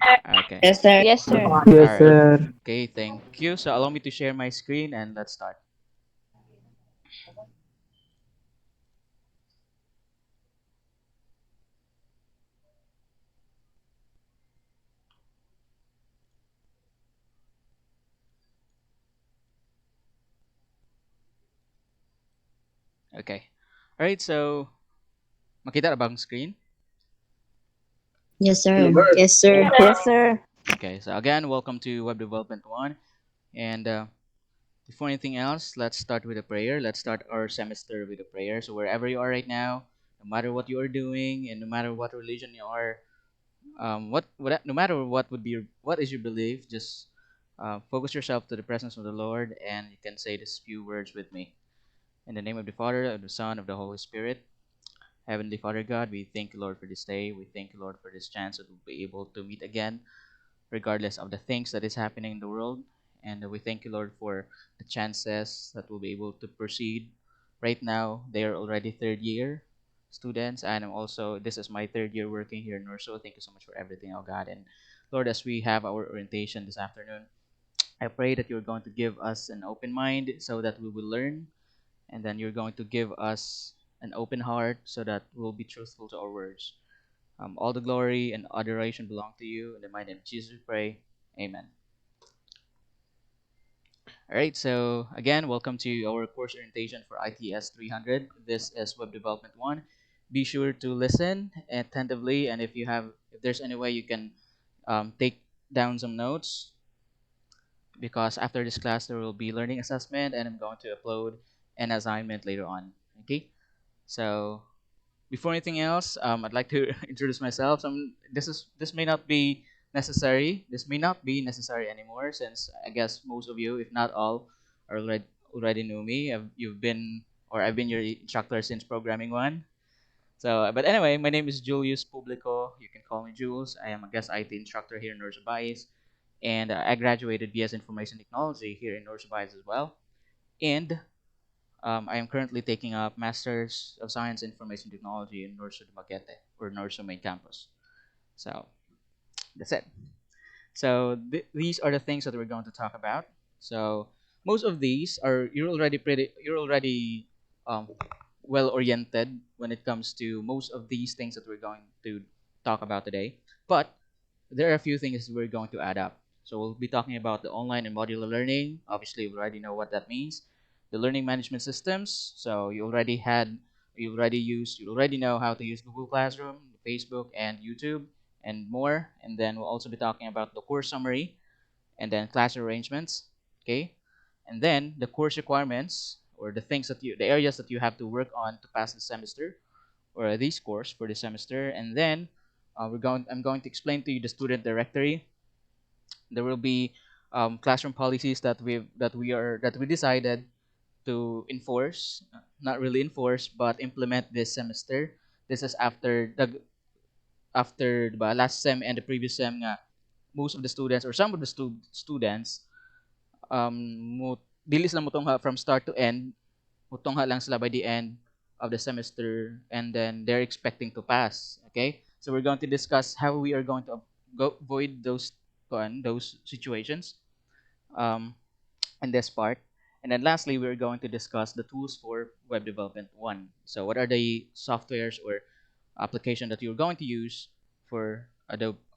Okay. Yes, sir. Yes, sir. All Yes, right. sir. Okay, thank you. So allow me to share my screen and let's start. Okay. All right, so makita na ba ang screen? Yes, sir. Yes, sir. Yes, sir. Okay, so again, welcome to Web Development 1. And before anything else, let's start with a prayer. Let's start our semester with a prayer. So wherever you are right now, no matter what you are doing, and no matter what religion you are, no matter what would be what is your belief, just focus yourself to the presence of the Lord, and you can say these few words with me. In the name of the Father, of the Son, of the Holy Spirit. Heavenly Father God, we thank you, Lord, for this day. We thank you, Lord, for this chance that we'll be able to meet again, regardless of the things that is happening in the world. And we thank you, Lord, for the chances that we'll be able to proceed. Right now, they are already third year students, and I'm also this is my third year working here in NORSU. Thank you so much for everything, oh God. And Lord, as we have our orientation this afternoon, I pray that you're going to give us an open mind so that we will learn, and then you're going to give us an open heart so that we'll be truthful to our words. All the glory and adoration belong to you. In the mighty name of Jesus, we pray. Amen. All right, so again, welcome to our course orientation for ITS 300. This is Web Development 1. Be sure to listen attentively, and if there's any way you can take down some notes, because after this class there will be learning assessment, and I'm going to upload an assignment later on. Okay, so before anything else, I'd like to introduce myself. This may not be necessary. This may not be necessary anymore, since I guess most of you, if not all, are already know me. I've been your instructor since programming one. So, but anyway, my name is Julius Publico. You can call me Jules. I am a guest IT instructor here in NORSU Bais, and I graduated BS Information Technology here in NORSU Bais as well. And I am currently taking up Masters of Science in Information Technology in NORSU Dumaguete, or NORSU main campus. So that's it. So these are the things that we're going to talk about. So most of these are you're already um, well oriented when it comes to most of these things that we're going to talk about today. But there are a few things we're going to add up. So we'll be talking about the online and modular learning. Obviously, we already know what that means. The learning management systems. So you already know how to use Google Classroom, Facebook, and YouTube, and more. And then we'll also be talking about the course summary, and then class arrangements. Okay, and then the course requirements, or the areas that you have to work on to pass the semester, or this course for the semester. And then I'm going to explain to you the student directory. There will be classroom policies that we decided to enforce, not really enforce, but implement this semester. This is after the last sem and the previous sem nga, most of the students, or some of the students, um dili sila mutongha from start to end, mutongha lang sila by the end of the semester, and then they're expecting to pass. Okay, so we're going to discuss how we are going to avoid those situations um, in this part. And then lastly, we're going to discuss the tools for web development one. So what are the softwares or application that you're going to use for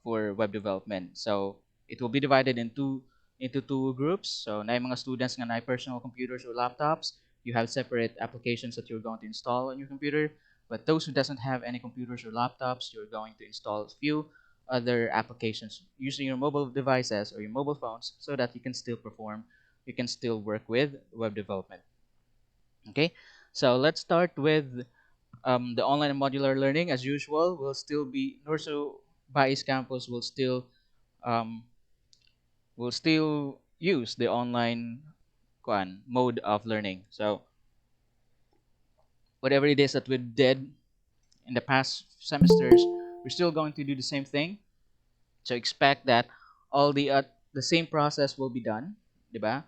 web development? So it will be divided into two groups. So na mga students nga na personal computers or laptops, you have separate applications that you're going to install on your computer. But those who doesn't have any computers or laptops, you're going to install a few other applications using your mobile devices or your mobile phones, so that you can still work with web development. Okay, so let's start with the online and modular learning. As usual, will still be NORSU Bais campus um, will still use the online mode of learning. So whatever it is that we did in the past semesters, we're still going to do the same thing. So expect that all the same process will be done, diba?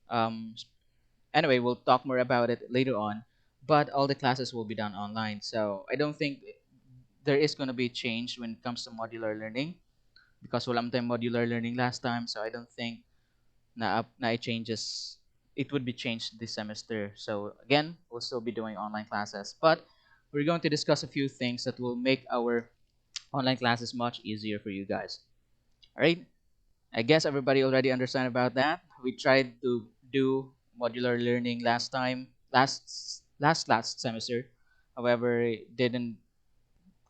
Um, anyway, we'll talk more about it later on. But all the classes will be done online. So I don't think there is going to be change when it comes to modular learning. because wala man tayong modular learning last time, so I don't think na it changes. It would be changed this semester. So again, we'll still be doing online classes, but we're going to discuss a few things that will make our online classes much easier for you guys. All right. I guess everybody already understand about that. We tried to do modular learning last time, last semester. However, it didn't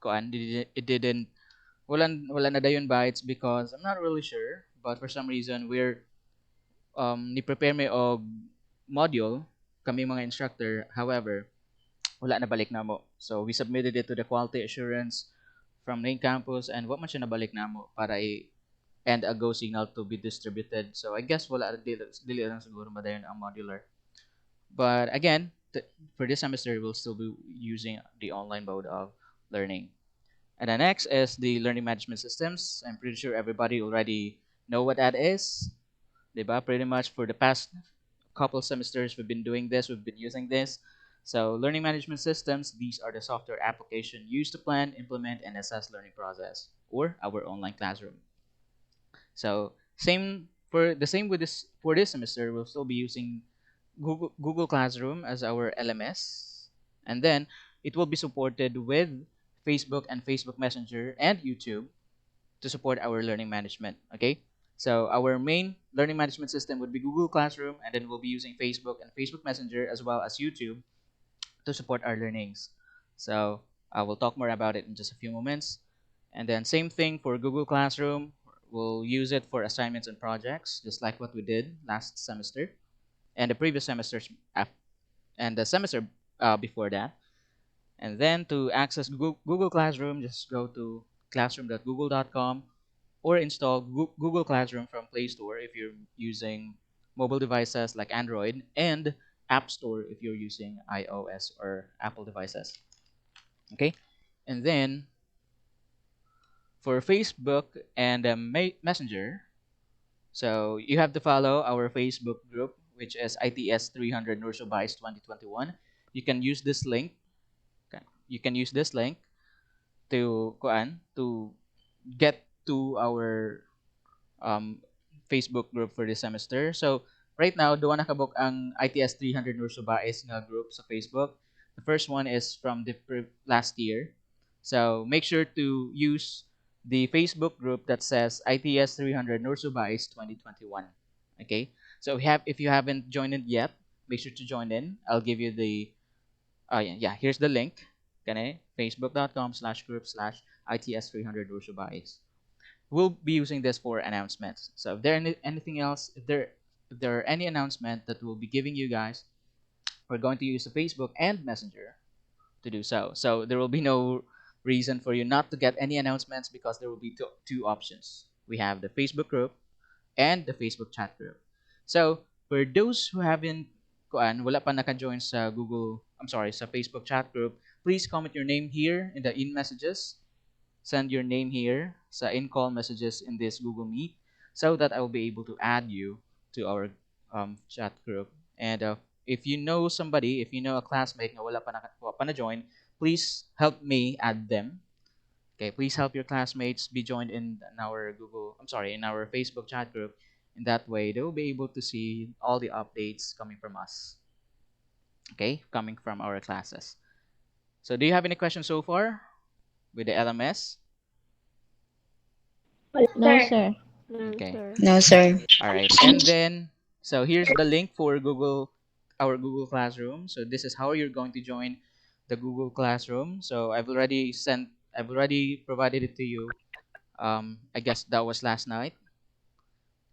wala na dayon ba? It's because I'm not really sure, but for some reason we're ni prepare may og module kami mga instructor. However, wala na balik na mo. So we submitted it to the quality assurance from main campus, and what man siya nabalik na mo para and a go signal to be distributed. So I guess wala dili lang siguro madayon ang modular. But again, for this semester we'll still be using the online mode of learning. And then next is the learning management systems. I'm pretty sure everybody already know what that is. Diba? Pretty much for the past couple semesters we've been doing this, we've been using this. So learning management systems, these are the software application used to plan, implement, and assess learning process, or our online classroom. So same with this for this semester, we'll still be using Google Classroom as our LMS, and then it will be supported with Facebook and Facebook Messenger and YouTube to support our learning management. Okay, so our main learning management system would be Google Classroom, and then we'll be using Facebook and Facebook Messenger as well as YouTube to support our learnings. So I will talk more about it in just a few moments. And then same thing for Google Classroom. We'll use it for assignments and projects, just like what we did last semester and the previous semesters and the semester before that. And then to access Google Classroom, just go to classroom.google.com or install Google Classroom from Play Store if you're using mobile devices like Android, and App Store if you're using iOS or Apple devices. Okay, and then for Facebook and Messenger, so you have to follow our Facebook group, which is ITS 300 NORSU Bais 2021. You can use this link. You can use this link to get to our Facebook group for this semester. So right now, duwa nakabok ang ITS 300 Norsu Bais nga group sa Facebook. The first one is from the last year. So make sure to use the Facebook group that says ITS 300 Norsu Bais 2021. Okay? So if you haven't joined it yet, make sure to join in. I'll give you the here's the link. Okay? Facebook.com/group/ITS 300 Norsu Bais. We'll be using this for announcements. So if there anything else, if there are any announcement that we'll be giving you guys, we're going to use the Facebook and Messenger to do so. So there will be no reason for you not to get any announcements, because there will be two options. We have the Facebook group and the Facebook chat group. So for those who haven't wala pa naka-join sa sa Facebook chat group, please comment your name here in the in messages. Send your name here sa in-call messages in this Google Meet, so that I will be able to add you to our chat group. And if you know somebody, if you know a classmate na wala pa na join, please help me add them. Okay, please help your classmates be joined in our in our Facebook chat group. In that way, they will be able to see all the updates coming from us. Okay, coming from our classes. So do you have any questions so far with the LMS? No, sir. No, Okay. sir. No, sir. All right. And then, so here's the link for our Google Classroom. So this is how you're going to join the Google Classroom. So I've already provided it to you. I guess that was last night.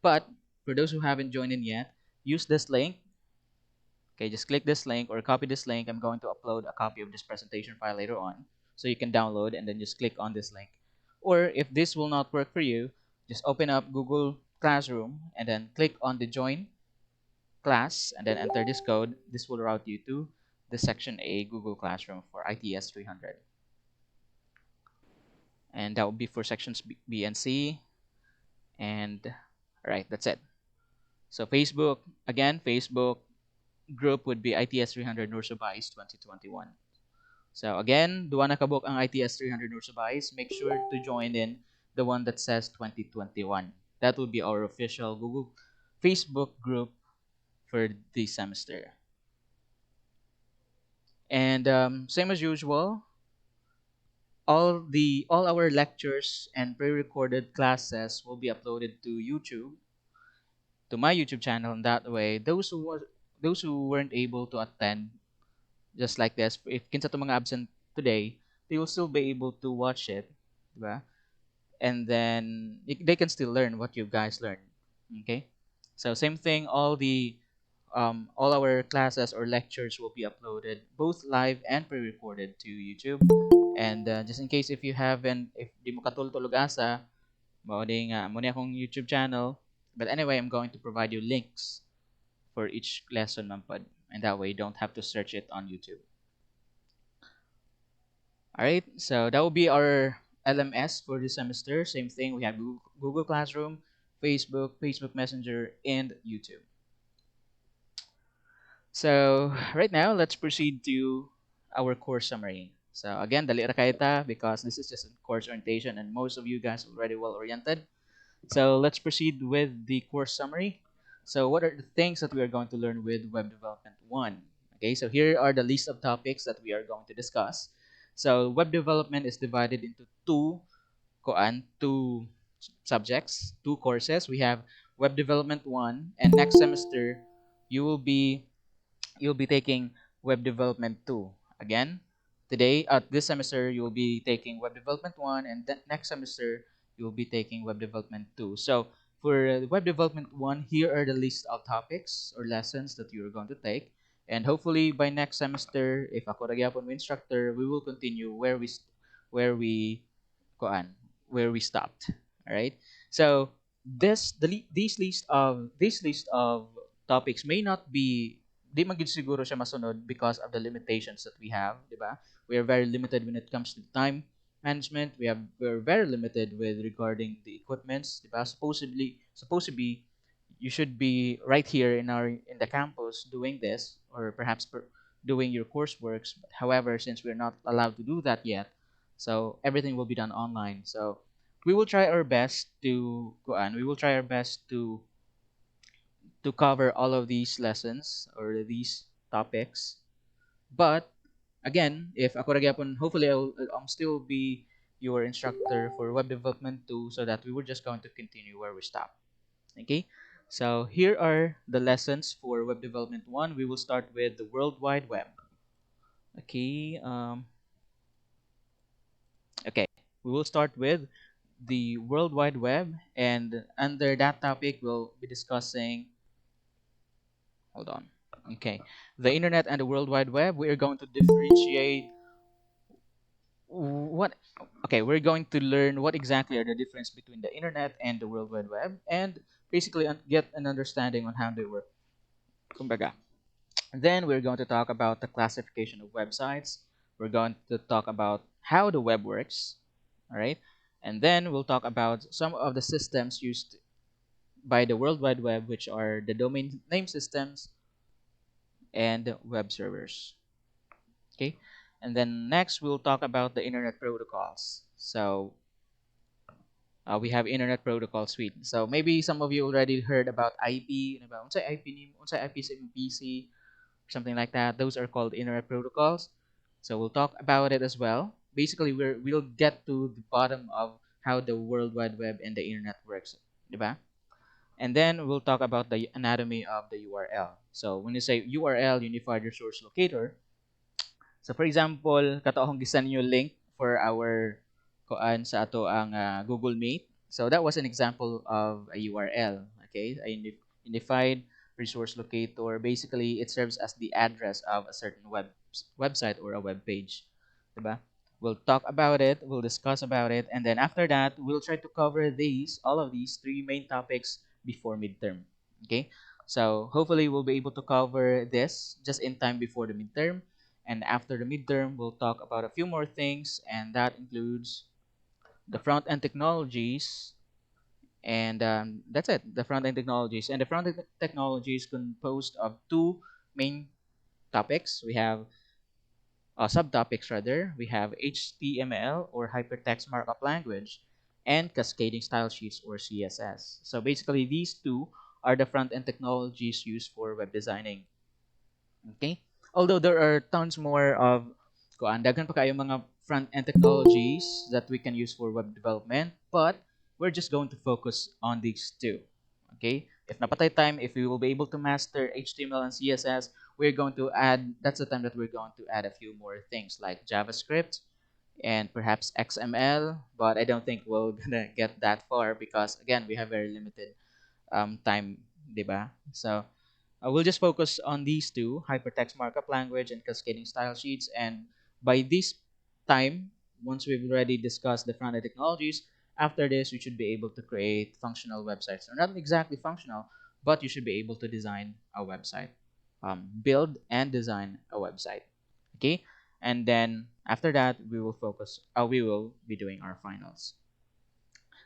But for those who haven't joined in yet, use this link. Okay, just click this link or copy this link. I'm going to upload a copy of this presentation file later on, so you can download and then just click on this link. Or if this will not work for you, just open up Google Classroom and then click on the join class and then enter this code. This will route you to the section A Google Classroom for ITS 300. And that will be for sections B and C. And all right, that's it. So Facebook, again, Facebook group would be ITS 300 NORSU Bais 2021. So again, duwa nakabok ang ITS 300 NORSU Bais. Make sure to join in the one that says 2021. That will be our official Google Facebook group for this semester. And same as usual, all our lectures and pre-recorded classes will be uploaded to YouTube, to my YouTube channel. And that way, those who weren't able to attend, just like this, if kinsa to mga absent today, they will still be able to watch it, diba? And then they can still learn what you guys learned. Okay, so same thing, all our classes or lectures will be uploaded both live and pre-recorded to YouTube. And just in case if you haven't, if di mo katulog asa, mo ni akong YouTube channel. But anyway, I'm going to provide you links for each lesson man pod, and that way you don't have to search it on YouTube. All right, so that will be our LMS for this semester. Same thing, we have Google Classroom, Facebook Messenger, and YouTube. So right now, let's proceed to our course summary. So again, dali ra kayo ta because this is just a course orientation and most of you guys are already well oriented. So let's proceed with the course summary. So what are the things that we are going to learn with Web Development 1? Okay, so here are the list of topics that we are going to discuss. So web development is divided into two subjects, two courses. We have Web Development 1, and next semester you will be you'll be taking Web Development 2. Again, this semester, you'll be taking Web Development 1, and then next semester, you'll be taking Web Development 2. So, for Web Development 1, here are the list of topics or lessons that you're going to take. And hopefully, by next semester, if ako nagyapon mo instructor, we will continue where we kuan where we stopped. All right. So these list of topics may not be, di man gid siguro siya masunod because of the limitations that we have, di ba? We are very limited when it comes to time management. We're very limited with regarding the equipments, di ba? Supposed to be you should be right here in the campus doing this, or perhaps doing your courseworks. However, since we're not allowed to do that yet, so everything will be done online. So we will try our best to go on. We will try our best to cover all of these lessons or these topics. But again, if ako ra gyapon, hopefully I'll still be your instructor for web development too, so that we were just going to continue where we stopped. Okay, so here are the lessons for Web Development 1. We will start with the World Wide Web. Okay, okay, we will start with the World Wide Web, and under that topic, we'll be discussing. Hold on. Okay, the Internet and the World Wide Web. We are going to differentiate what. Okay, we're going to learn what exactly are the difference between the Internet and the World Wide Web, and basically get an understanding on how they work. Kumbaga. Then we're going to talk about the classification of websites. We're going to talk about how the web works, all right? And then we'll talk about some of the systems used by the World Wide Web, which are the domain name systems and web servers. Okay? And then next we'll talk about the internet protocols. So we have internet protocol suite. So maybe some of you already heard about IP, about unsay IP name, unsay IP sa imong PC, something like that. Those are called internet protocols. So we'll talk about it as well. Basically, we'll get to the bottom of how the World Wide Web and the internet works, diba? And then we'll talk about the anatomy of the URL. So when you say URL, Unified Resource Locator, so for example, kato akong gisan yung link for our kuan sa ato ang Google Meet. So that was an example of a URL, okay? A unified resource locator. Basically, it serves as the address of a certain website or a web page, diba? We'll talk about it, we'll discuss about it, and then after that, we'll try to cover all of these three main topics before midterm. Okay? So hopefully we'll be able to cover this just in time before the midterm. And after the midterm, we'll talk about a few more things, and that includes the front-end technologies, and that's it, the front-end technologies. And the front-end technologies composed of two main topics. We have subtopics rather. We have HTML or Hypertext Markup Language, and cascading style sheets or CSS. So basically, these two are the front-end technologies used for web designing. Okay? Although there are tons more of daghan pa kayo mga front-end technologies that we can use for web development, but we're just going to focus on these two. Okay? If napatay time, if we will be able to master HTML and CSS, we're going to add, that's the time that we're going to add a few more things like JavaScript and perhaps XML, but I don't think we're gonna get that far because again, we have very limited time, diba? So we'll just focus on these two, hypertext markup language and cascading style sheets. And by this time, once we've already discussed the front-end technologies, after this, we should be able to create functional websites. Or not exactly functional, but you should be able to design a website, build and design a website. Okay, and then after that, we will focus. We will be doing our finals.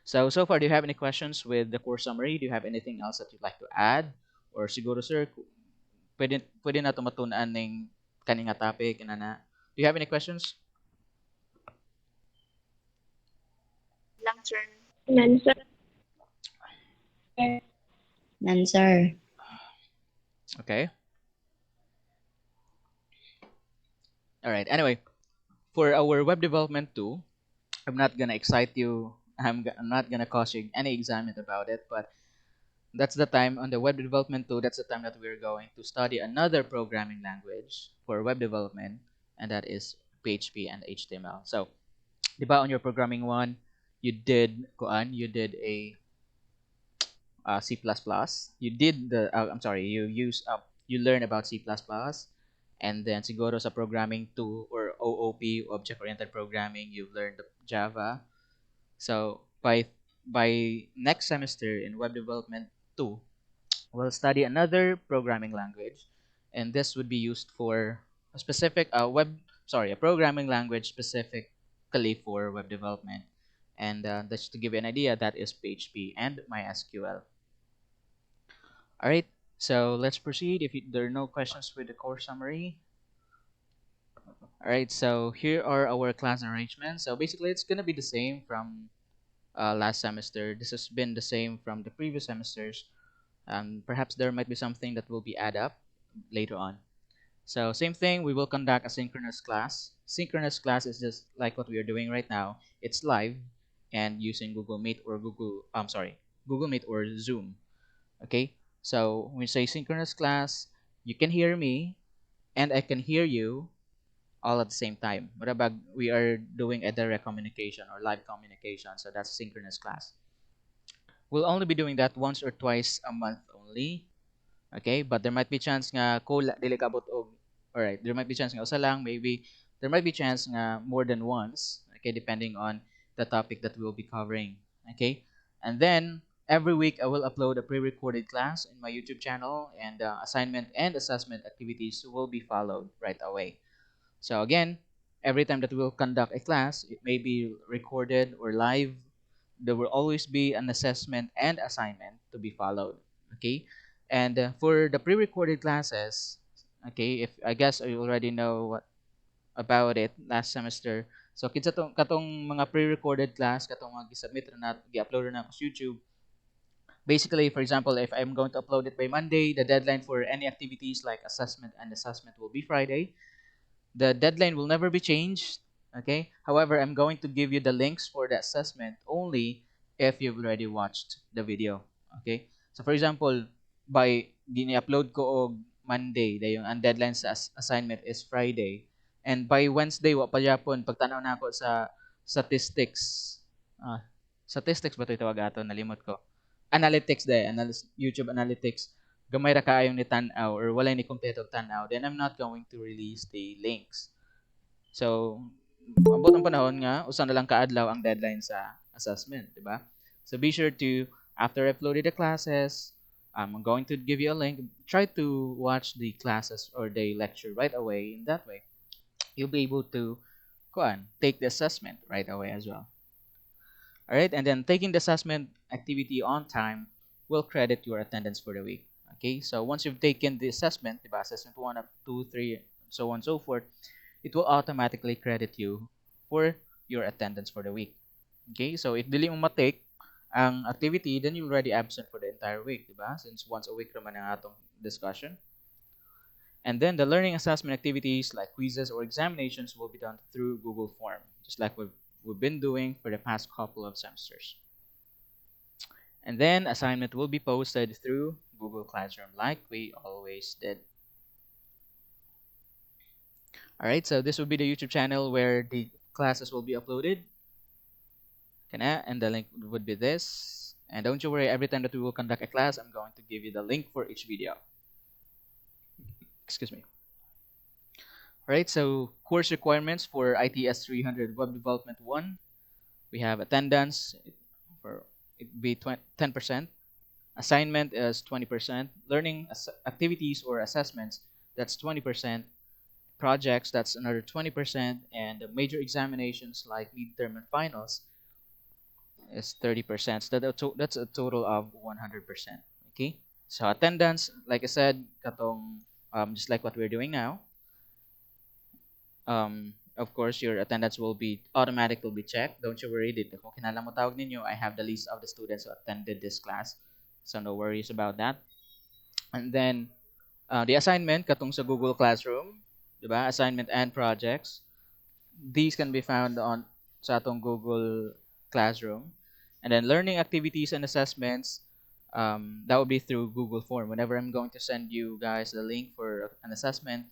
So far, do you have any questions with the course summary? Do you have anything else that you'd like to add? Or siguro, sir, pwede na tumatunan ng kaninga topic, inana. Do you have any questions? Lang, sir. None, sir. None, sir. Okay. All right. Anyway, for our web development tool, I'm not gonna excite you. I'm not gonna cause you any excitement about it, but that's the time on the web development tool. That's the time that we're going to study another programming language for web development, and that is PHP and HTML. So, di ba on your programming one, you did a C++. You did the I'm sorry, you learn about C++, and then siguro sa programming 2 or OOP, object oriented programming, you've learned Java. So by next semester in web development 2, we'll study another programming language, and this would be used for a specific a programming language specifically for web development. And just to give you an idea, that is PHP and MySQL. All right, so let's proceed. If there are no questions with the course summary. All right, so here are our class arrangements. So basically, it's gonna be the same from last semester. This has been the same from the previous semesters. Perhaps there might be something that will be add up later on. So same thing, we will conduct a synchronous class. Synchronous class is just like what we are doing right now. It's live and using Google Meet or Google Meet or Zoom. Okay, so when we say synchronous class, you can hear me and I can hear you all at the same time. What about we are doing a direct communication or live communication? So that's synchronous class. We'll only be doing that once or twice a month only. Okay, but there might be chance nga dili ka abot og, all right, there might be chance nga usa lang, maybe there might be chance nga more than once, okay, depending on the topic that we'll be covering. Okay, and then every week I will upload a pre-recorded class in my YouTube channel, and assignment and assessment activities will be followed right away. So again, every time that we'll conduct a class, it may be recorded or live, there will always be an assessment and assignment to be followed. Okay, and for the pre-recorded classes, okay, if I guess you already know what about it last semester. So kinsa tong katong mga pre-recorded class katong mga gi-submit na gi-upload na ko sa YouTube. Basically, for example, if I'm going to upload it by Monday, the deadline for any activities like assessment will be Friday. The deadline will never be changed. Okay. However, I'm going to give you the links for the assessment only if you've already watched the video. Okay. So for example, by gini-upload ko og Monday, dayon ang deadline sa assignment is Friday. And by Wednesday, wa pa yapon pagtanaw na ako sa statistics. Statistics ba ito tawag ato? Nalimot ko. Analytics YouTube analytics. Gamay ra kaayong ni tan-aw or walay ni kompleto tan-aw, then I'm not going to release the links. So, abot ang panahon nga, usa na lang kaadlaw ang deadline sa assessment, di ba? So, be sure to, after I uploaded the classes, I'm going to give you a link. Try to watch the classes or the lecture right away. In that way, you'll be able to take the assessment right away as well. All right, and then taking the assessment activity on time will credit your attendance for the week. Okay, so once you've taken the assessment, diba, assessment 1 up 2, 3, so on and so forth, it will automatically credit you for your attendance for the week. Okay, so if dili mo matake ang activity, then you're already absent for the entire week, diba? Since once a week naman ang atong discussion. And then the learning assessment activities like quizzes or examinations will be done through Google Form, just like we've been doing for the past couple of semesters. And then assignment will be posted through Google Classroom like we always did. Alright, so this will be the YouTube channel where the classes will be uploaded. And the link would be this. And don't you worry, every time that we will conduct a class, I'm going to give you the link for each video. Excuse me. Alright, so course requirements for ITS 300 Web Development 1. We have attendance for it be 10%. Assignment is 20%. Learning activities or assessments, that's 20%. Projects, that's another 20%. And the major examinations like midterm and finals is 30%. So that's a total of 100%. Okay? So attendance, like I said, katong just like what we're doing now. Of course, your attendance will be automatically checked. Don't you worry. Dito kung kinala mo tawag ninyo, I have the list of the students who attended this class. So no worries about that. And then the assignment katong sa Google Classroom, 'di ba? Assignment and projects. These can be found on sa atong Google Classroom. And then learning activities and assessments, that will be through Google Form. Whenever I'm going to send you guys the link for an assessment,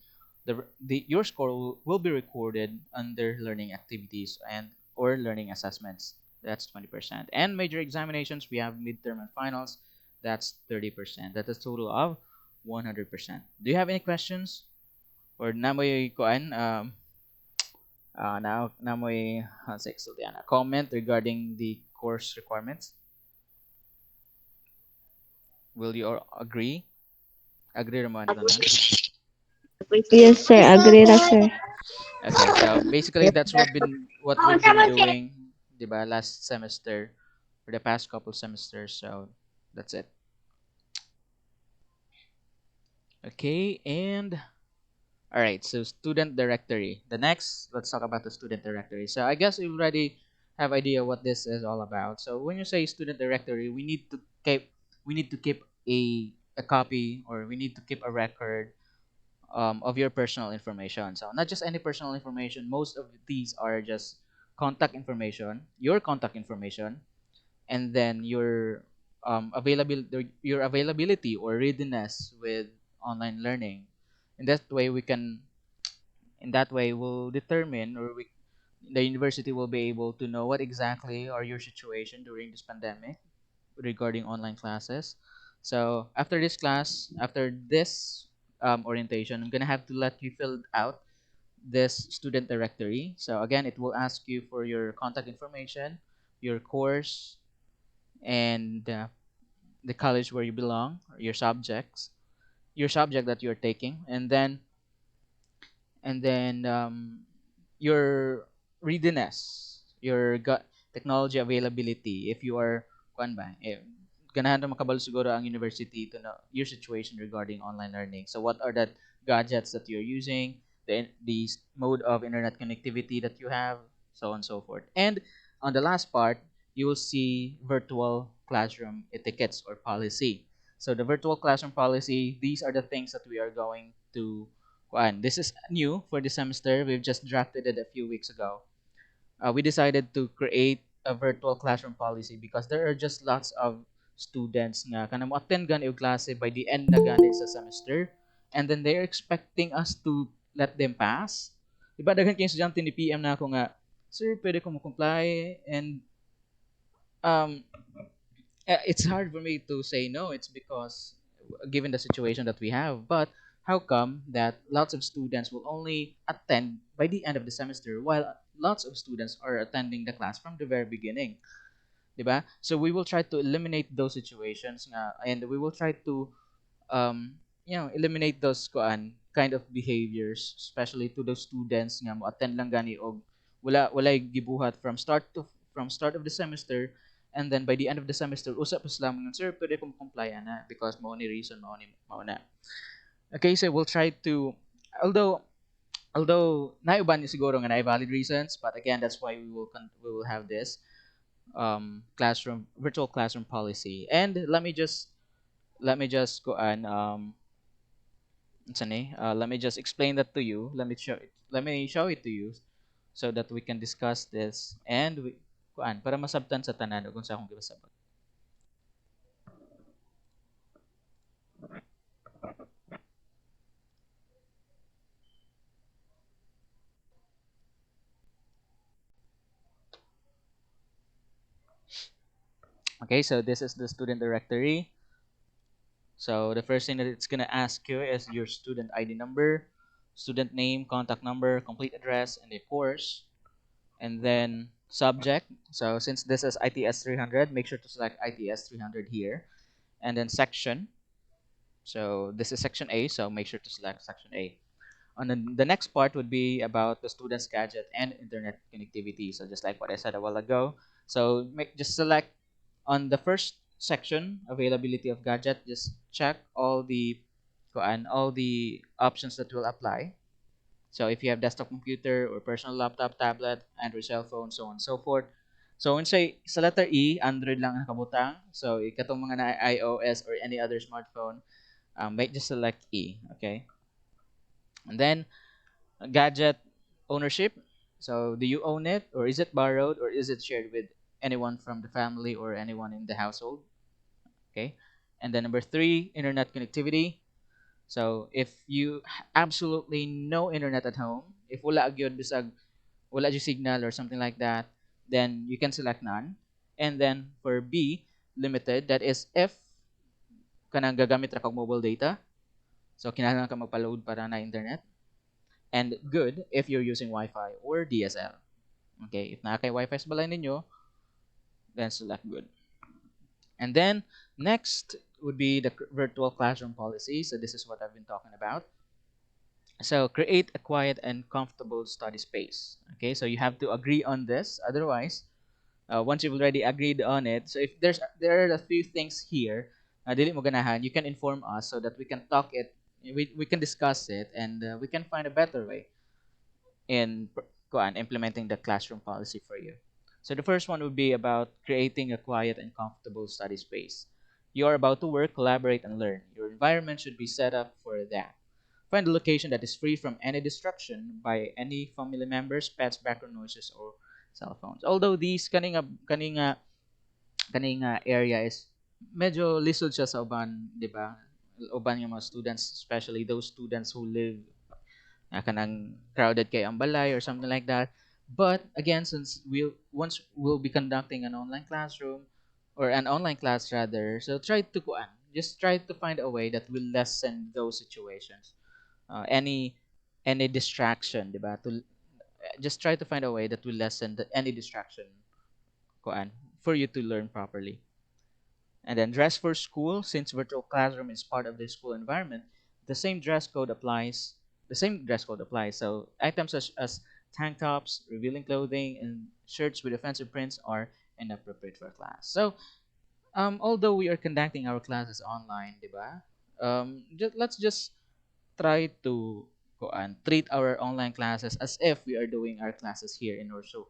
your score will be recorded under learning activities and or learning assessments. That's 20%. And major examinations, we have midterm and finals. That's 30%. That is a total of 100%. Do you have any questions? Or namoy kuan namoy comment regarding the course requirements? Will you all agree? Agree naman tanan? Yes, sir. Agree ra, sir. Okay, so basically that's what we've been doing, 'di ba, last semester for the past couple semesters. So that's it. Okay, and all right, so student directory. The next, let's talk about the student directory. So I guess you already have idea what this is all about. So when you say student directory, we need to keep a copy, or we need to keep a record of your personal information. So not just any personal information. Most of these are just your contact information, and then your availability or readiness with online learning. In that way, we'll determine, the university will be able to know what exactly are your situation during this pandemic regarding online classes. So after this orientation, I'm gonna have to let you fill out this student directory. So again, it will ask you for your contact information, your course, and the college where you belong, or your subject that you're taking, and then your readiness, technology availability. If you are kuan ba, ganahan ra makabalo siguro ang university to know your situation regarding online learning. So what are the gadgets that you're using, the mode of internet connectivity that you have, so on and so forth. And on the last part, you will see virtual classroom etiquettes or policy. So the virtual classroom policy, these are the things that we are going to kuan. This is new for this semester. We've just drafted it a few weeks ago. We decided to create a virtual classroom policy because there are just lots of students nga kanang attend gan yung klase by the end na gani sa semester, and then they're expecting us to let them pass. Diba daghan kayong estudyante ni PM na ako nga, sir, pwede ko mo-comply, and um it's hard for me to say no. It's because given the situation that we have. But how come that lots of students will only attend by the end of the semester while lots of students are attending the class from the very beginning? Diba? So we will try to eliminate those situations nga, and we will try to eliminate those kind of behaviors, especially to those students nga mo attend lang gani og wala gibuhat from start of the semester, and then by the end of the semester usap pa sila mga, sir, pwede kong comply na because mao ni reason, mao na. Okay, so we'll try to, although naiuban ni siguro nga na valid reasons, but again, that's why we will have this. classroom virtual classroom policy. And let me just go and let me just explain that to you. Let me show it to you so that we can discuss this and kuan para masabtan sa tanan ug unsa akong gibasabot. Okay, so this is the student directory. So the first thing that it's gonna ask you is your student ID number, student name, contact number, complete address, and the course, and then subject. So since this is ITS 300, make sure to select ITS 300 here, and then section. So this is section A, so make sure to select section A. On the next part would be about the student's gadget and internet connectivity. So just like what I said a while ago. So just select on the first section, availability of gadget, just check all the options that will apply. So if you have desktop computer or personal laptop, tablet, Android cell phone, so on and so forth. So when say sa letter E, Android lang ang nakabutang. So ikatong mga na iOS or any other smartphone, may just select E, okay? And then gadget ownership. So do you own it, or is it borrowed, or is it shared with anyone from the family or anyone in the household? Okay. And then number three, internet connectivity. So if you absolutely no internet at home, if wala gyud bisag wala gyud signal or something like that, then you can select none. And then for B, limited, that is if kanang gagamit ra kag mobile data, so kinahanglan ka magpa-load para na internet. And good if you're using Wi-Fi or DSL. Okay, if na kay Wi-Fi sa balay ninyo, then select good. And then next would be the virtual classroom policy. So this is what I've been talking about. So create a quiet and comfortable study space. Okay, so you have to agree on this. Otherwise, once you've already agreed on it, so if there are a few things here, dili mo ganahan, you can inform us so that we can talk it, we can discuss it, and we can find a better way in implementing the classroom policy for you. So the first one would be about creating a quiet and comfortable study space. You are about to work, collaborate, and learn. Your environment should be set up for that. Find a location that is free from any distraction by any family members, pets, background noises, or cell phones. Although these kaning area is medyo lisod siya sa uban, di ba? Uban yung mga students, especially those students who live kanang crowded kay ang balay or something like that. But again, since we'll be conducting an online classroom or an online class rather, so just try to find a way that will lessen those situations. Any distraction, diba? Just try to find a way that will lessen any distraction kuan for you to learn properly. And then dress for school, since virtual classroom is part of the school environment, the same dress code applies. The same dress code applies. So items such as tank tops, revealing clothing, and shirts with offensive prints are inappropriate for class. So although we are conducting our classes online, diba? Let's just try to treat our online classes as if we are doing our classes here in NORSU.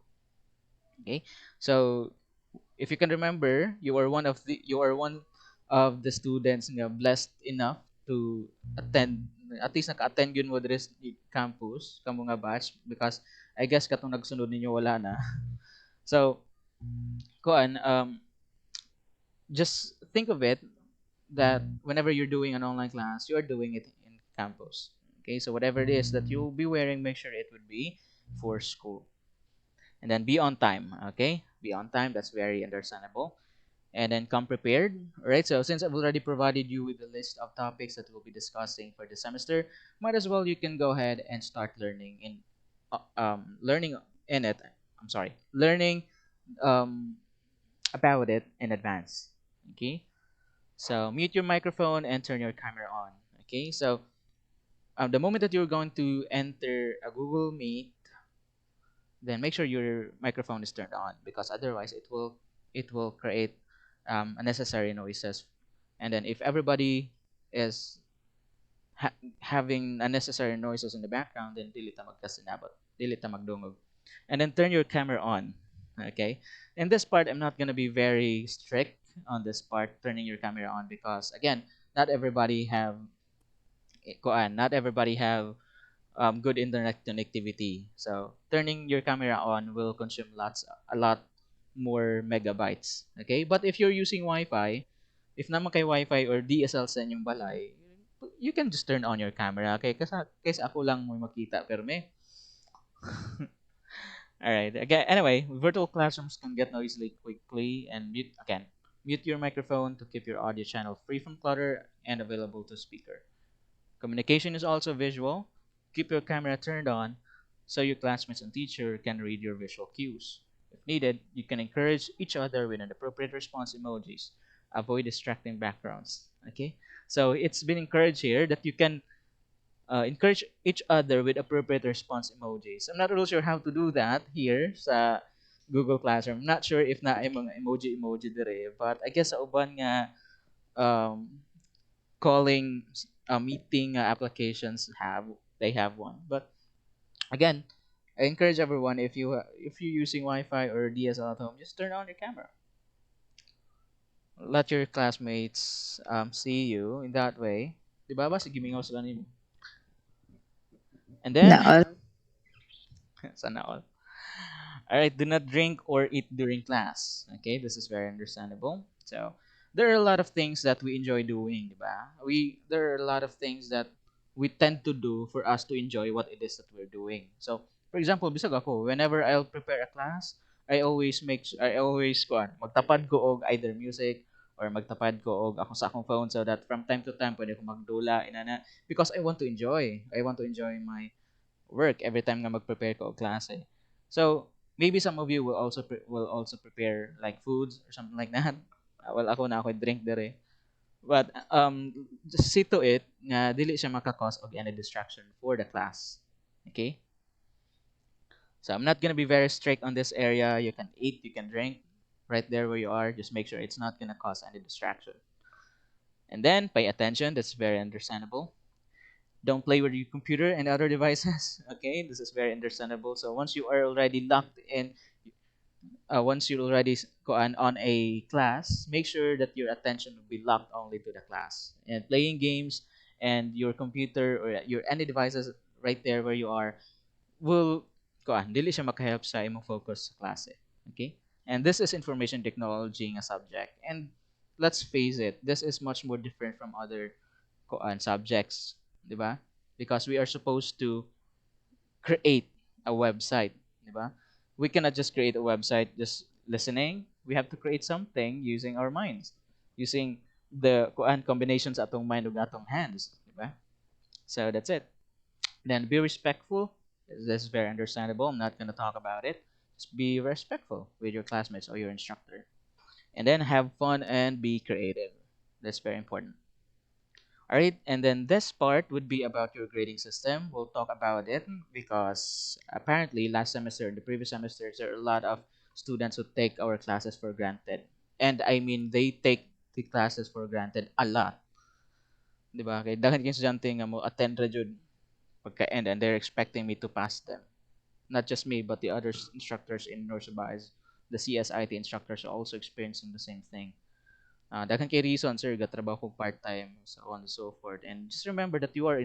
Okay, so if you can remember, you are one of the students nga blessed enough to attend, at least naka-attend yun mo diri sa campus kamo nga batch, because I guess katong nagsunod ninyo wala na. So kuan just think of it that whenever you're doing an online class, you are doing it in campus. Okay, so whatever it is that you'll be wearing, make sure it would be for school. And then be on time. Okay, be on time, that's very understandable. And then come prepared. All right, so since I've already provided you with a list of topics that we'll be discussing for the semester, might as well you can go ahead and start learning in it. I'm sorry, learning um, about it in advance. Okay, so mute your microphone and turn your camera on. Okay, so the moment that you're going to enter a Google Meet, then make sure your microphone is turned on, because otherwise it will create unnecessary noises. And then if everybody is having unnecessary noises in the background, then dili ta magkasinabot, dili ta magdungog. And then turn your camera on. Okay, in this part, I'm not gonna be very strict on this part, turning your camera on, because again, not everybody have not everybody have good internet connectivity. So turning your camera on will consume a lot more megabytes. Okay, but if you're using Wi-Fi, if naman kay Wi-Fi or DSL sa inyong balay, you can just turn on your camera. Okay, kasi ako lang mo makita pero may. All right. Again, anyway, virtual classrooms can get noisy quickly, and mute your microphone to keep your audio channel free from clutter and available to speaker. Communication is also visual. Keep your camera turned on so your classmates and teacher can read your visual cues. If needed, you can encourage each other with an appropriate response emojis. Avoid distracting backgrounds. Okay? So it's been encouraged here that you can encourage each other with appropriate response emojis. I'm not really sure how to do that here sa Google Classroom. I'm not sure if na ay mga emoji dire, but I guess sa uban nga um, calling meeting applications have one. But again, I encourage everyone, if you're using Wi-Fi or DSL at home, just turn on your camera. Let your classmates see you in that way. Di ba ba? Sige, mingaw sila nimo. And then, Naol. sana all. All right, do not drink or eat during class. Okay, this is very understandable. So, there are a lot of things that we enjoy doing, diba? There are a lot of things that we tend to do for us to enjoy what it is that we're doing. So, for example, bisag ako, whenever I'll prepare a class, I always kuan, magtapad ko og either music or magtapad ko og ako sa akong phone so that from time to time pwede ko magdula inana because I want to enjoy. I want to enjoy my work every time nga mag-prepare ko og klase. So, maybe some of you will also prepare like foods or something like that. Well, ako na ako drink dere. But just see to it nga dili siya maka-cause of any distraction for the class. Okay? So, I'm not gonna be very strict on this area. You can eat, you can drink right there where you are. Just make sure it's not gonna cause any distraction. And then pay attention. That's very understandable. Don't play with your computer and other devices. Okay, this is very understandable. So once you are already locked in, once you're already on a class, make sure that your attention will be locked only to the class. And playing games and your computer or your any devices right there where you are will dili siya makahelp sa imong focus sa klase. Okay? And this is information technology nga subject. And let's face it, this is much more different from other subjects, di ba? Because we are supposed to create a website, di ba? We cannot just create a website just listening. We have to create something using our minds, using the combinations atong mind ug atong hands, di ba? So that's it. Then be respectful. This is very understandable. I'm not going to talk about it. Just be respectful with your classmates or your instructor. And then have fun and be creative. That's very important. All right, and then this part would be about your grading system. We'll talk about it because apparently last semester and the previous semesters there are a lot of students who take our classes for granted. And I mean they take the classes for granted a lot. Di ba? Kay daghan kay estudyante nga mo attend ra jud pagka-end and they're expecting me to pass them. Not just me but the other instructors in NORSU Bais, the CSIT instructors are also experiencing the same thing. Daghan kay reason, sir, gatrabaho ko part-time, so on and so forth. And just remember that you are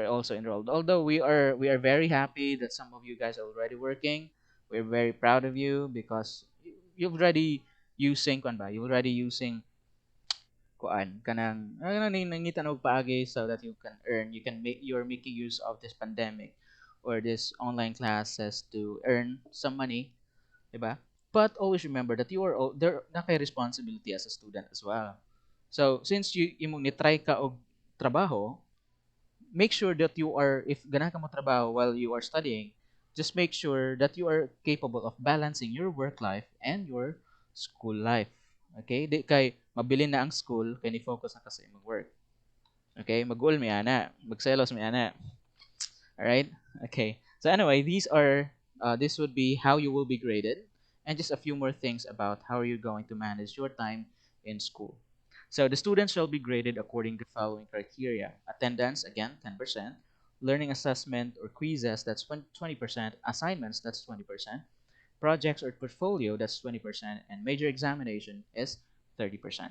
also enrolled. Although we are very happy that some of you guys are already working. We're very proud of you because you've already using kuan ba? You're already using kuan kanang nangitan og paagi so that you can earn. You're making use of this pandemic or this online classes to earn some money, 'di ba? But always remember that you are there na kay responsibility as a student as well. So since you imong ni-try ka og trabaho, make sure that you are if gana ka mo trabaho while you are studying, just make sure that you are capable of balancing your work life and your school life. Okay? Di kay mabilin na ang school kay ni focus na ka sa imong work. Okay? Mag-goal mi ana, magselos mi ana. All right. Okay. So anyway, this would be how you will be graded, and just a few more things about how you're going to manage your time in school. So the students shall be graded according to the following criteria: attendance, again, 10%; learning assessment or quizzes, that's 20%; assignments, that's 20%; projects or portfolio, that's 20%, and major examination is 30%.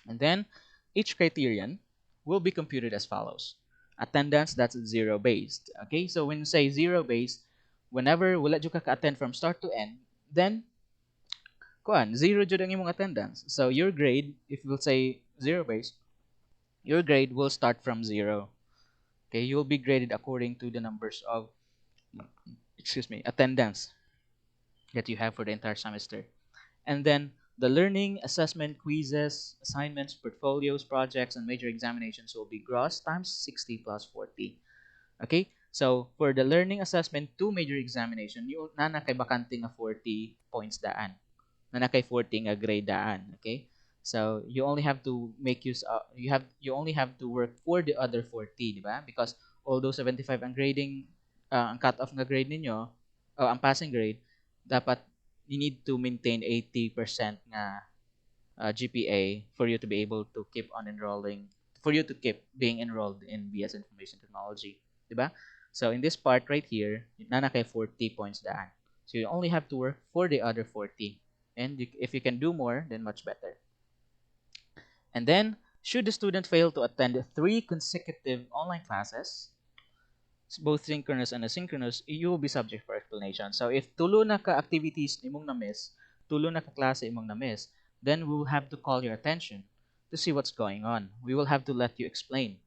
And then each criterion will be computed as follows. Attendance, that's zero based. Okay, so when you say zero based, whenever wala jud ka attend from start to end, then kuan zero jud ang imong attendance. So your grade, if we'll say zero based, your grade will start from zero. Okay, you will be graded according to the numbers of, attendance that you have for the entire semester. And then the learning, assessment, quizzes, assignments, portfolios, projects, and major examinations will be gross times 60 plus 40. Okay? So, for the learning assessment to major examination, you na kay bakante nga 40 points daan. Na kay 40 nga grade daan. Okay? So, you only have to make use you only have to work for the other 40, di ba? Because although 75 ang grading ang cut-off nga grade ninyo, ang passing grade, dapat you need to maintain 80% nga GPA for you to be able to keep on enrolling, for you to keep being enrolled in BS Information Technology, diba? So in this part right here, nana kay 40 points daan. So you only have to work for the other 40. And if you can do more, then much better. And then, should the student fail to attend 3 consecutive online classes, both synchronous and asynchronous, you will be subject for explanation. So if tulo na ka activities imong na-miss, tulo na ka klase imong na-miss, then we will have to call your attention to see what's going on. We will have to let you explain.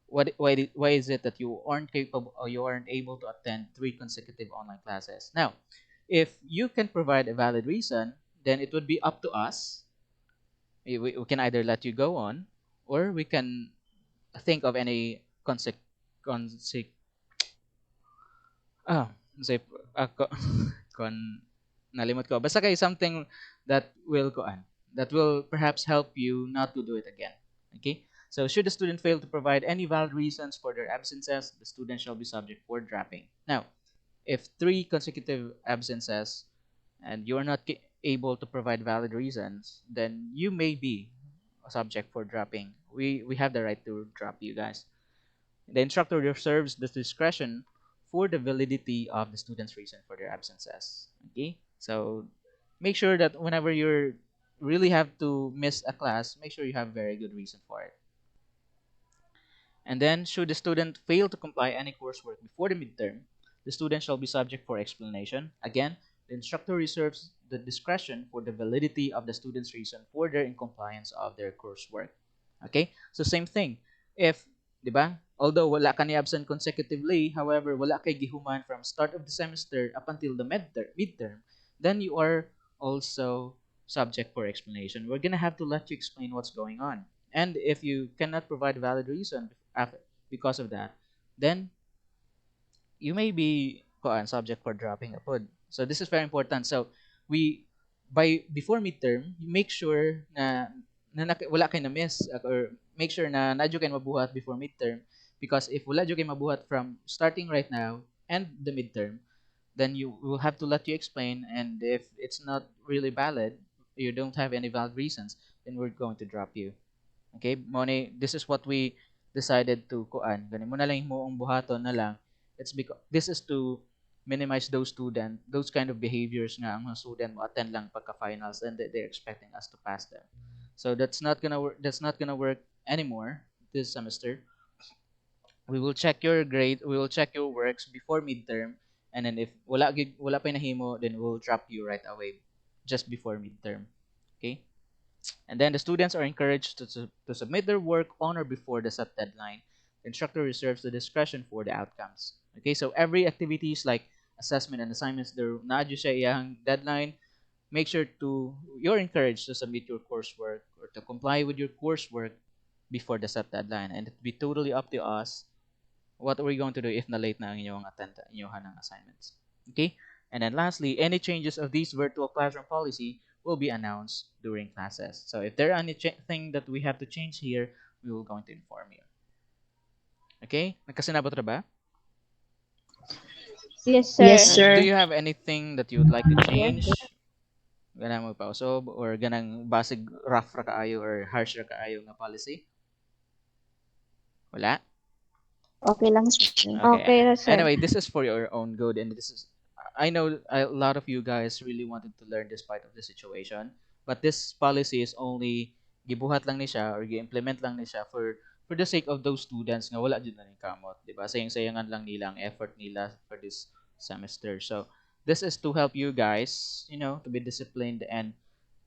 Why is it that you aren't capable or you aren't able to attend 3 consecutive online classes? Now, if you can provide a valid reason, then it would be up to us. We can either let you go on, or we can think of any Ah, say kon nalimot ko. Basta kay something that will that will perhaps help you not to do it again. Okay? So should the student fail to provide any valid reasons for their absences, the student shall be subject for dropping. Now, if 3 consecutive absences and you are not able to provide valid reasons, then you may be subject for dropping. We have the right to drop you guys. The instructor reserves the discretion for the validity of the student's reason for their absences. Okay, so make sure that whenever you really have to miss a class, make sure you have very good reason for it. And then, should the student fail to comply any coursework before the midterm, the student shall be subject for explanation. Again, the instructor reserves the discretion for the validity of the student's reason for their incompliance of their coursework. Okay? So same thing. If, di ba? Although wala ka ni absent consecutively, however, wala kay gihuman from start of the semester up until the midterm, then you are also subject for explanation. We're gonna have to let you explain what's going on. And if you cannot provide valid reason because of that, then you may be subject for dropping a pod. So this is very important. So we before midterm, you make sure na wala kay na miss or make sure na nadyo kay mabuhat before midterm, because if wala jud kay mabuhat from starting right now and the midterm, then you will have to let you explain, and if it's not really valid, you don't have any valid reasons, then we're going to drop you. Okay, money, this is what we decided to kuan. Ganin mo na lang himoong buhaton na lang. It's because this is to minimize those kind of behaviors nga ang mga student mo attend lang pagka finals and they're expecting us to pass them. So that's not gonna work. That's not gonna work anymore this semester. We will check your grade. We will check your works before midterm, and then if wala pa nahimo, then we'll drop you right away, just before midterm. Okay. And then the students are encouraged to submit their work on or before the set deadline. The instructor reserves the discretion for the outcomes. Okay, so every activities like assessment and assignments, there naadyo siya iyang deadline. Make sure you're encouraged to submit your coursework or to comply with your coursework before the set deadline. And it'll be totally up to us what are we going to do if na-late na ang inyong assignments. Okay? And then lastly, any changes of this virtual classroom policy will be announced during classes. So if there are anything that we have to change here, we will going to inform you. Okay? Nakasinabot ra ba? Yes, sir. Yes, Do sir. you have anything that you would like to change? Ganang mo pausob or ganang basig rough ra kaayo or harsh ra kaayo nga policy? Wala? Okay lang, sir. Okay. Okay na, sir. Anyway, this is for your own good, and this is I know a lot of you guys really wanted to learn despite of the situation, but this policy is only gibuhat lang ni siya or gi-implement lang ni siya for the sake of those students nga wala jud na ning kamot, di ba? Sayang-sayangan lang nila ang effort nila for this semester. So this is to help you guys, to be disciplined and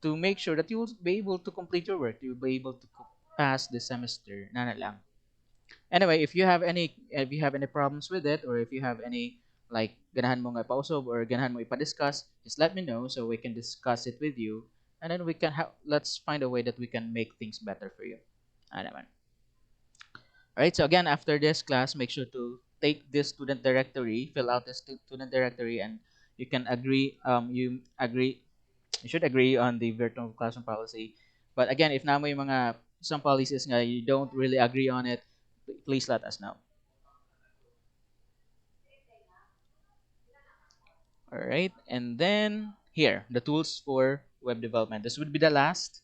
to make sure that you will be able to complete your work, you'll be able to pass this semester. Na lang. Anyway, if you have any problems with it, or if you have any like ganahan mo nga pausob or ganahan mo ipa-discuss, just let me know so we can discuss it with you, and then let's find a way that we can make things better for you. Ano naman. Alright, so again, after this class, make sure to take this student directory, fill out this student directory, and you can you should agree on the virtual classroom policy. But again, if na may mga some policies nga you don't really agree on it, please let us know. All right, and then here, the tools for web development. This would be the last.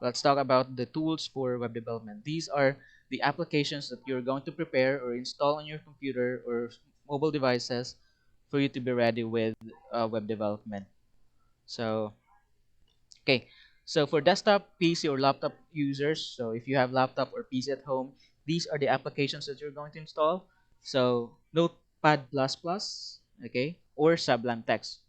Let's talk about the tools for web development. These are the applications that you're going to prepare or install on your computer or mobile devices for you to be ready with web development. So, okay. So for desktop, PC, or laptop users, so if you have laptop or PC at home, these are the applications that you're going to install. So Notepad++, okay, or Sublime Text.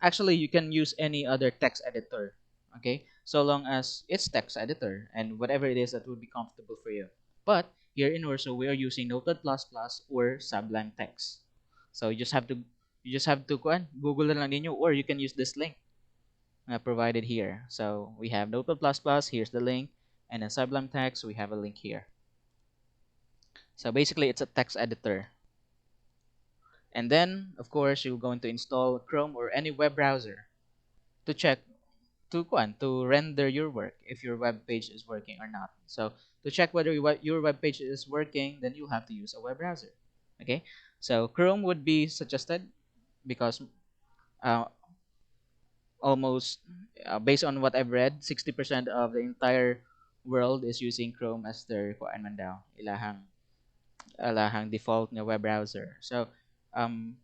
Actually, you can use any other text editor, okay, so long as it's text editor and whatever it is that would be comfortable for you. But here in Orso, we are using Notepad++ or Sublime Text. So you just have to Google na lang ninyo, or you can use this link provided here. So we have Notepad++, here's the link, and then Sublime Text, we have a link here. So basically, it's a text editor. And then, of course, you're going to install Chrome or any web browser to check to render your work if your web page is working or not. So to check whether your web page is working, then you have to use a web browser. Okay, so Chrome would be suggested because uh, almost based on what I've read, 60% of the entire world is using Chrome as their kuan man daw, ilahang default na web browser. So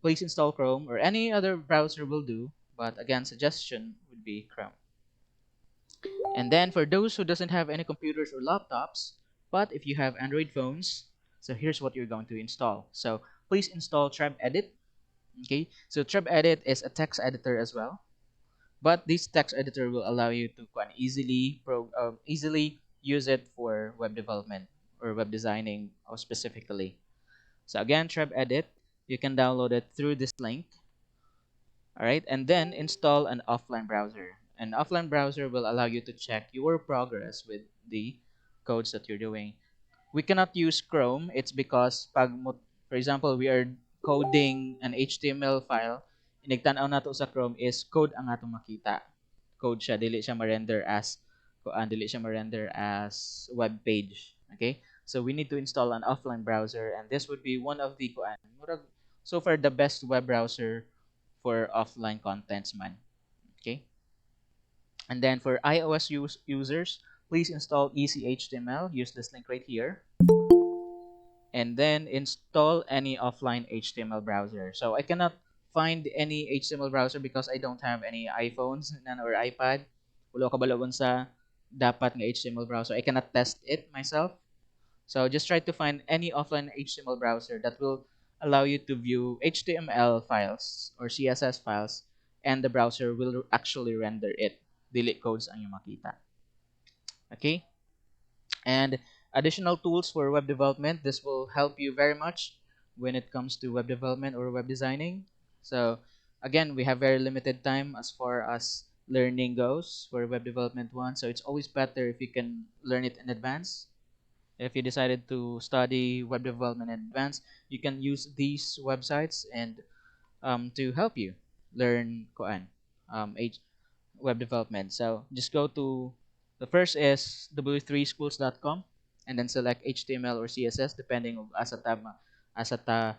please install Chrome or any other browser will do, but again, suggestion would be Chrome. And then for those who doesn't have any computers or laptops, but if you have Android phones, so here's what you're going to install. So please install TrebEdit. Okay, so TrebEdit is a text editor as well, but this text editor will allow you to easily use it for web development or web designing specifically. So again, TrebEdit, you can download it through this link. All right, and then install an offline browser. An offline browser will allow you to check your progress with the codes that you're doing. We cannot use Chrome. It's because for example, we are coding an HTML file, inigtanaw nato sa Chrome is code ang atong makita. Code siya, dili siya ma-render as web page. Okay? So we need to install an offline browser, and this would be one of the so far the best web browser for offline contents man. Okay? And then for iOS users, please install Easy HTML. Use this link right here. And then install any offline HTML browser. So I cannot find any HTML browser because I don't have any iPhones or iPad. Wala ko balagon sa dapat nga HTML browser. I cannot test it myself. So just try to find any offline HTML browser that will allow you to view HTML files or CSS files, and the browser will actually render it. Dili codes ang yung makita. Okay? And additional tools for web development. This will help you very much when it comes to web development or web designing. So again, we have very limited time as far as learning goes for web development one. So it's always better if you can learn it in advance. If you decided to study web development in advance, you can use these websites and to help you learn web development. So just go to the first is w3schools.com and then select HTML or CSS depending on asa ta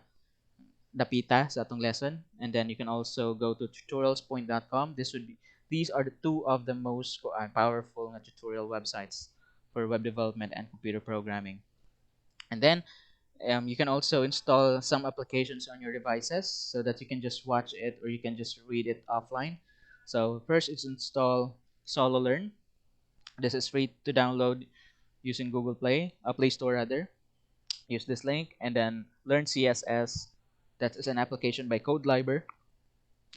dapita sa atong lesson, and then you can also go to tutorialspoint.com. These are the two of the most powerful tutorial websites for web development and computer programming. And then You can also install some applications on your devices so that you can just watch it or you can just read it offline. So first, it's install Solo Learn. This is free to download using Google Play Store rather. Use this link and then learn CSS. That is an application by Code Library,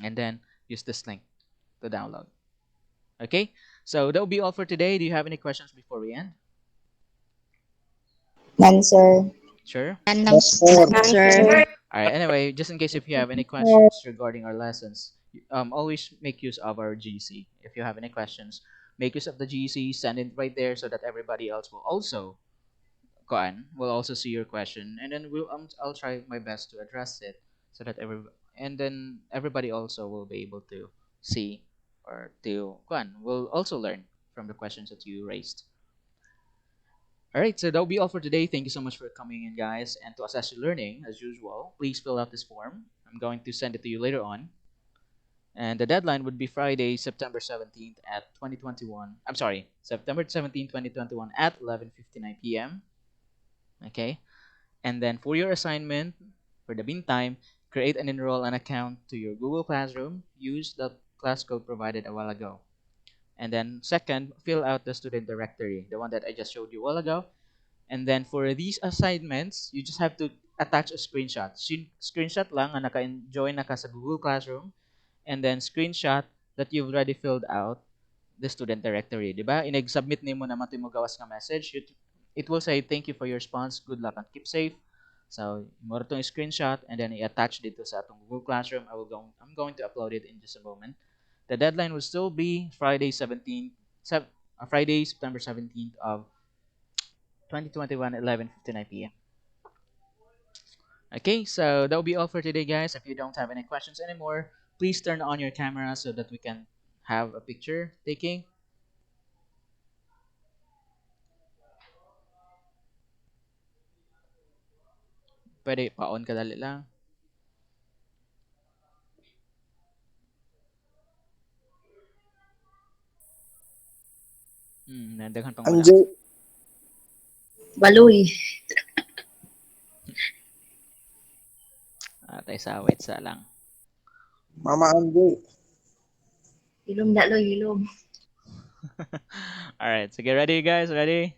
and then use this link to download. Okay, so that will be all for today. Do you have any questions before we end? None, sir. Sure. None, no, None, sir. sir. All right. Anyway, just in case if you have any Sir. questions regarding our lessons, always make use of our GC. If you have any questions, make use of the GC. Send it right there so that everybody else will also will also see your question, and then I'll try my best to address it so that everybody also will be able to see or to will also learn from the questions that you raised. All right, so that'll be all for today. Thank you so much for coming in, guys. And to assess your learning, as usual, please fill out this form. I'm going to send it to you later on. And the deadline would be Friday, September 17th at 2021. I'm sorry, September 17th, 2021 at 11:59 p.m. Okay. And then for your assignment, for the meantime, create and enroll an account to your Google Classroom. Use the class code provided a while ago. And then second, fill out the student directory, the one that I just showed you a while ago. And then for these assignments, you just have to attach a screenshot. Screenshot lang na naka-join na ka sa Google Classroom, and then screenshot that you've already filled out the student directory, di ba? Ineg-submit nimo naman ito mo gawas nga message. It will say, thank you for your response, good luck and keep safe. So, mo itong screenshot and then i-attach dito sa atong Google Classroom. I'm going to upload it in just a moment. The deadline will still be Friday, September 17th of 2021 at 11:59 p.m. Okay, so that will be all for today, guys. If you don't have any questions anymore, please turn on your camera so that we can have a picture taking. Pwede pa-on ka dali lang. Nandaghan pang wala. Anjay. Baloy. Tay sa wait sa lang. Mama Anjay. Hilom na lo, hilom. Alright, sige, ready guys? Ready?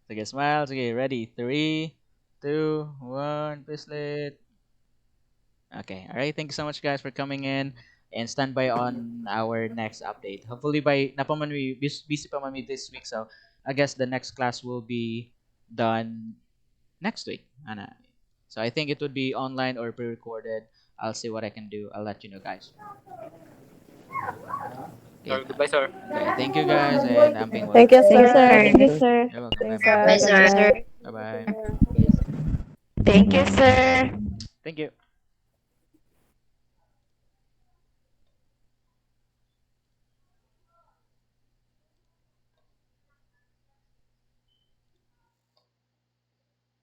Sige, smile. Sige, ready? 3, 2, 1, Pislet. Okay, alright. Thank you so much guys for coming in and stand by on our next update. Hopefully by napaman we busy pa man we this week, so I guess the next class will be done next week. Ana. So I think it would be online or pre-recorded. I'll see what I can do. I'll let you know guys. Okay. Sir, goodbye, sir. Okay, thank you guys and amping Thank you, Thank you, sir. sir. Thank you, sir. You're welcome. Thanks, Bye sir. bye. Bye, God sir. bless. Bye bye. Thank you, sir. Thank you.